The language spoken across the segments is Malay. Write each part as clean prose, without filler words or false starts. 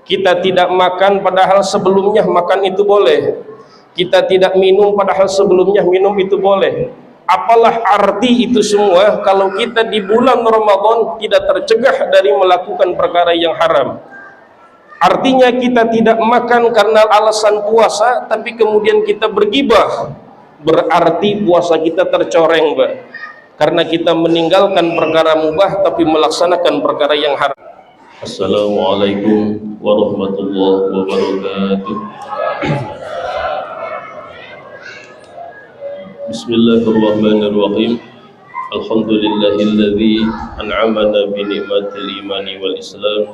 Kita tidak makan padahal sebelumnya makan itu boleh. Kita tidak minum padahal sebelumnya minum itu boleh. Apalah arti itu semua kalau kita di bulan Ramadan tidak tercegah dari melakukan perkara yang haram. Artinya kita tidak makan karena alasan puasa, tapi kemudian kita bergibah, berarti puasa kita tercoreng, Pak. Karena kita meninggalkan perkara mubah tapi melaksanakan perkara yang haram. Assalamualaikum warahmatullahi wabarakatuh. Bismillahirrahmanirrahim. Alhamdulillahilladzi an'amana bi ni'matil imani wal islam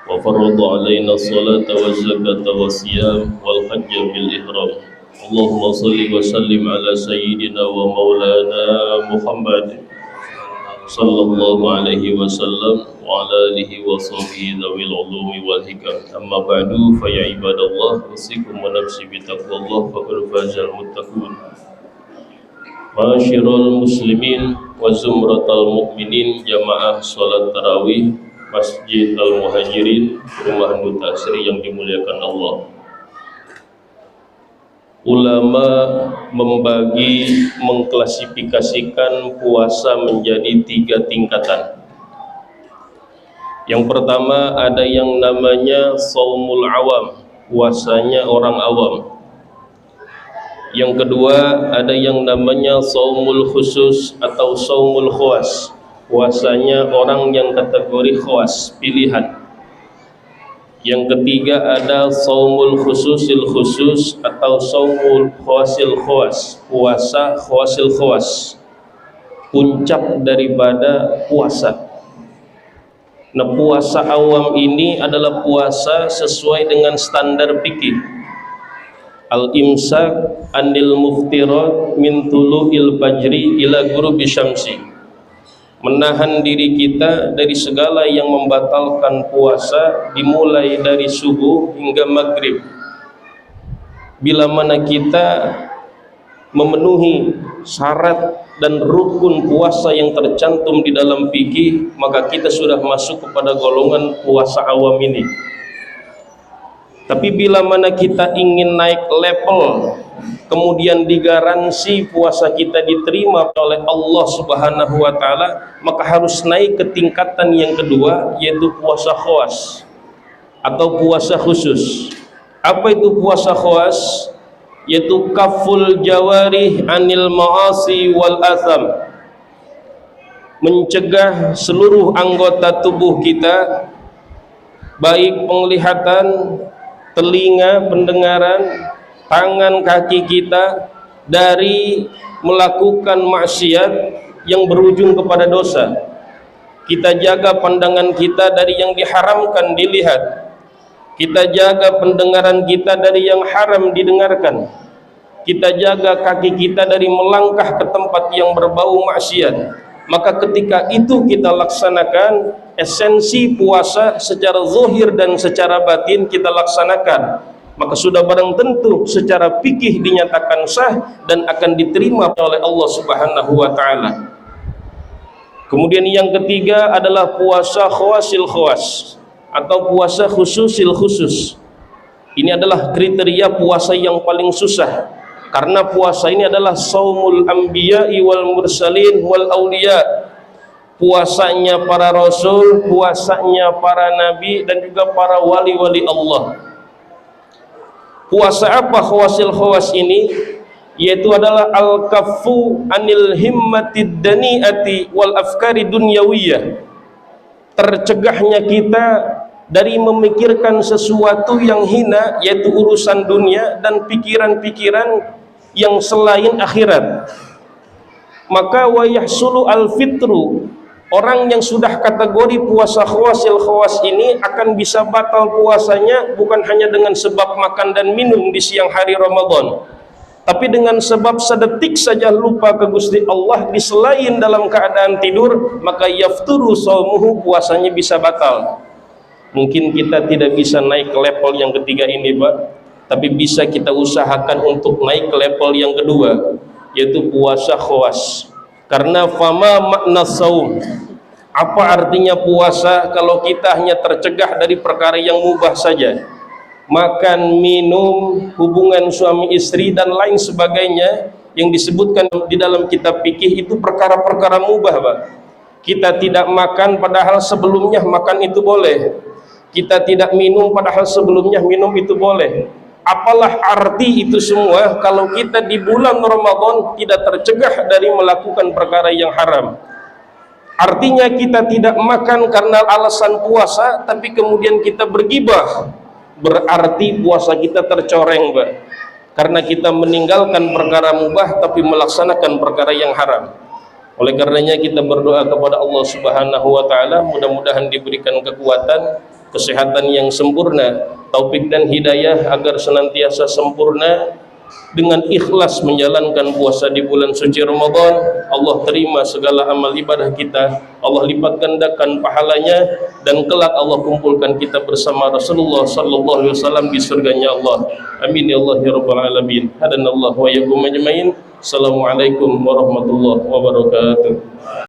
wa farada alaina as-salata waz zakata was siyam wal hajja bil ihram. Allahumma shalli wa sallim ala sayyidina wa maulana Muhammad sallallahu alaihi wasallam wa ala alihi wa sahbihi dzawil ulumi wal hikam. Amma ba'du, fa ya ibadallah, usikum wa nafsi bi taqwallah faqad fazal muttaqun. Ma'asyiral muslimin wa zumratal mukminin, jamaah salat tarawih Masjid Al-Muhajirin Rumah Duta Sri yang dimuliakan Allah. Ulama membagi, mengklasifikasikan puasa menjadi 3 tingkatan. Yang pertama ada yang namanya shaumul awam, puasanya orang awam. Yang kedua ada yang namanya shaumul khusus atau shaumul khawas, puasanya orang yang kategori khawas, pilihan. Yang ketiga ada shaumul khususil khusus atau shaumul khawasil khawas, puasa khawasil khawas, puncak daripada puasa. Nah, puasa awam ini adalah puasa sesuai dengan standar fikih. Al-imsak anil muftirat min tulu'il fajri ila ghurubi syamsi, menahan diri kita dari segala yang membatalkan puasa dimulai dari subuh hingga maghrib. Bila mana kita memenuhi syarat dan rukun puasa yang tercantum di dalam fikih, maka kita sudah masuk kepada golongan puasa awam ini. Tapi bila mana kita ingin naik level, kemudian digaransi puasa kita diterima oleh Allah Subhanahu wa taala, maka harus naik ke tingkatan yang kedua, yaitu puasa khawas atau puasa khusus. Apa itu puasa khawas? Yaitu kaful jawarih anil ma'asi wal atham, mencegah seluruh anggota tubuh kita, baik penglihatan, telinga, pendengaran, tangan, kaki kita, dari melakukan maksiat yang berujung kepada dosa. Kita jaga pandangan kita dari yang diharamkan dilihat. Kita jaga pendengaran kita dari yang haram didengarkan. Kita jaga kaki kita dari melangkah ke tempat yang berbau maksiat. Maka ketika itu kita laksanakan, esensi puasa secara zahir dan secara batin kita laksanakan, maka sudah barang tentu secara fikih dinyatakan sah dan akan diterima oleh Allah Subhanahu wa taala. Kemudian yang ketiga adalah puasa khawasil khawas atau puasa khususil khusus. Ini adalah kriteria puasa yang paling susah, karena puasa ini adalah shaumul anbiya'i wal mursalin wal auliya, puasanya para rasul, puasanya para nabi dan juga para wali-wali Allah. Puasa apa khawasil khawas ini? Yaitu adalah al-kaffu anil himmatid dani'ati wal afkari dunyawiyah, tercegahnya kita dari memikirkan sesuatu yang hina, yaitu urusan dunia dan pikiran-pikiran yang selain akhirat. Maka wa yahsulu al-fitru, orang yang sudah kategori puasa khawasil khawas ini akan bisa batal puasanya bukan hanya dengan sebab makan dan minum di siang hari Ramadan, tapi dengan sebab sedetik saja lupa ke Gusti Allah di selain dalam keadaan tidur, maka yafturu shaumuhu, puasanya bisa batal. Mungkin kita tidak bisa naik ke level yang ketiga ini, Pak, tapi bisa kita usahakan untuk naik ke level yang kedua, yaitu puasa khawas. Karena fama makna saum, Apa artinya puasa kalau kita hanya tercegah dari perkara yang mubah saja? Makan, minum, hubungan suami istri dan lain sebagainya yang disebutkan di dalam kitab fikih itu perkara-perkara mubah, Pak. Kita tidak makan padahal sebelumnya makan itu boleh. Kita tidak minum padahal sebelumnya minum itu boleh. Apalah arti itu semua kalau kita di bulan Ramadan tidak tercegah dari melakukan perkara yang haram? Artinya kita tidak makan karena alasan puasa, tapi kemudian kita bergibah, berarti puasa kita tercoreng, Pak. Karena kita meninggalkan perkara mubah tapi melaksanakan perkara yang haram. Oleh karenanya kita berdoa kepada Allah Subhanahu wa taala, mudah-mudahan diberikan kekuatan, kesehatan yang sempurna, taufik dan hidayah agar senantiasa sempurna dengan ikhlas menjalankan puasa di bulan suci Ramadan. Allah terima segala amal ibadah kita, Allah lipat gandakan pahalanya, dan kelak Allah kumpulkan kita bersama Rasulullah sallallahu alaihi wasallam di surganya Allah. Amin ya Allah ya rabbal alamin. Hadanallahu wa iyyakum ajmain. Assalamualaikum warahmatullahi wabarakatuh.